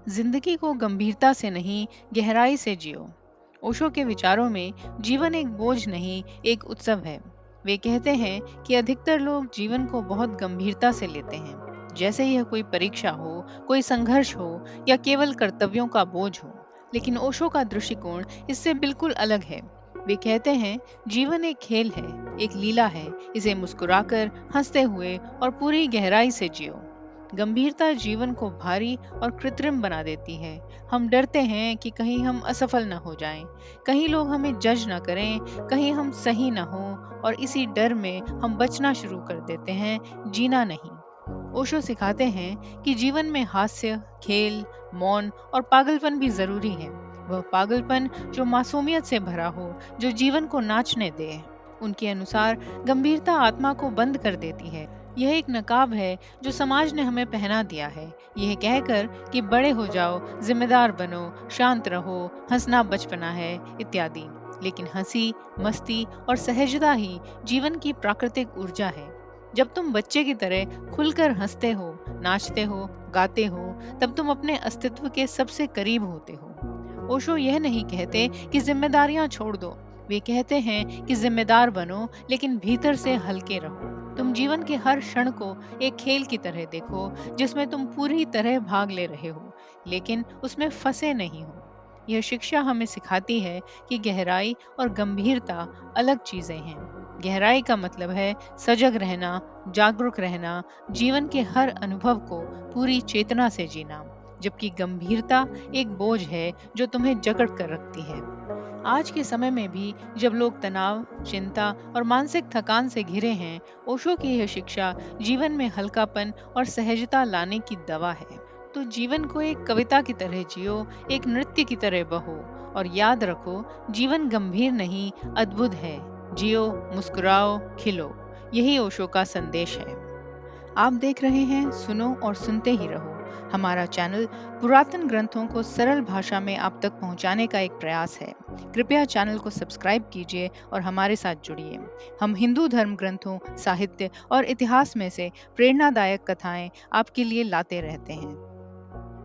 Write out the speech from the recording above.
जिंदगी को गंभीरता से नहीं, गहराई से जियो। ओशो के विचारों में जीवन एक बोझ नहीं, एक उत्सव है। वे कहते हैं कि अधिकतर लोग जीवन को बहुत गंभीरता से लेते हैं, जैसे यह कोई परीक्षा हो, कोई संघर्ष हो या केवल कर्तव्यों का बोझ हो। लेकिन ओशो का दृष्टिकोण इससे बिल्कुल अलग है। वे कहते हैं, जीवन एक खेल है, एक लीला है। इसे मुस्कुराकर, हंसते हुए और पूरी गहराई से जियो। गंभीरता जीवन को भारी और कृत्रिम बना देती है। हम डरते हैं कि कहीं हम असफल न हो जाएं, कहीं लोग हमें जज न करें, कहीं हम सही न हो, और इसी डर में हम बचना शुरू कर देते हैं, जीना नहीं। ओशो सिखाते हैं कि जीवन में हास्य, खेल, मौन और पागलपन भी जरूरी है। वह पागलपन जो मासूमियत से भरा हो, जो जीवन को नाचने दे। उनके अनुसार गंभीरता आत्मा को बंद कर देती है। यह एक नकाब है जो समाज ने हमें पहना दिया है, यह कहकर कि बड़े हो जाओ, जिम्मेदार बनो, शांत रहो, हंसना बचपना है, इत्यादि। लेकिन हंसी, मस्ती और सहजता ही जीवन की प्राकृतिक ऊर्जा है। जब तुम बच्चे की तरह खुलकर हंसते हो, नाचते हो, गाते हो, तब तुम अपने अस्तित्व के सबसे करीब होते हो। ओशो यह नहीं कहते कि जिम्मेदारियां छोड़ दो। वे कहते हैं कि जिम्मेदार बनो, लेकिन भीतर से हल्के रहो। तुम जीवन के हर क्षण को एक खेल की तरह देखो, जिसमें तुम पूरी तरह भाग ले रहे हो, लेकिन उसमें फंसे नहीं हो। यह शिक्षा हमें सिखाती है कि गहराई और गंभीरता अलग चीजें हैं। गहराई का मतलब है सजग रहना, जागरूक रहना, जीवन के हर अनुभव को पूरी चेतना से जीना, जबकि गंभीरता एक बोझ है जो तुम्हें जकड़ कर रखती है। आज के समय में भी जब लोग तनाव, चिंता और मानसिक थकान से घिरे हैं, ओशो की यह शिक्षा जीवन में हल्कापन और सहजता लाने की दवा है। तो जीवन को एक कविता की तरह जियो, एक नृत्य की तरह बहो, और याद रखो, जीवन गंभीर नहीं, अद्भुत है। जियो, मुस्कुराओ, खिलो। यही ओशो का संदेश है। आप देख रहे हैं सुनो और सुनते ही रहो। हमारा चैनल पुरातन ग्रंथों को सरल भाषा में आप तक पहुंचाने का एक प्रयास है। कृपया चैनल को सब्सक्राइब कीजिए और हमारे साथ जुड़िए। हम हिंदू धर्म ग्रंथों, साहित्य और इतिहास में से प्रेरणादायक कथाएं आपके लिए लाते रहते हैं।